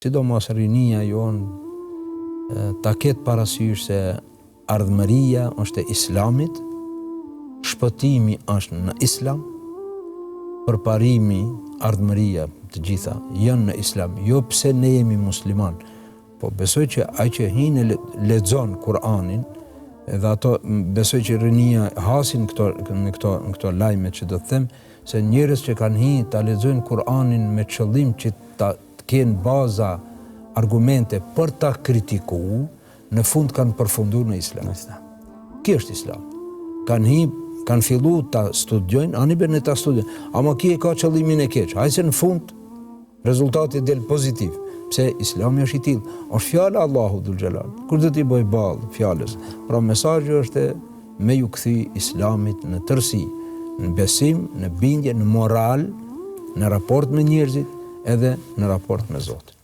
Sidomos rinia jonë ta ketë parasysh se ardhmëria është e Islamit, shpëtimi është në Islam, përparimi, ardhmëria të gjitha janë në Islam, jo pse ne jemi musliman, po besoj që ai që hinë lexon Kur'anin, edhe ato besoj që rinia hasin në këto lajme që do të them, se njerëz që kanë hinë ta lexojnë Kur'anin me qëllim që ta kenë baza, argumente për ta kritikuar, në fund kanë përfunduar në Islam. Kjo është Islam. Kanë filluar ta studiojnë, ani bën ta studiojnë, ama ki e ka qëllimin e keq. Hajse në fund rezultati del pozitiv. Pse Islami është i tillë, është fjala Allahu dhul xhelal. Kur do t'i bëj ballë fjalës. Pra mesazhi është me ju kthy Islamit në tërësi, në besim, në bindje, në moral, në raport me njerëzit, edhe në raport me Zotin.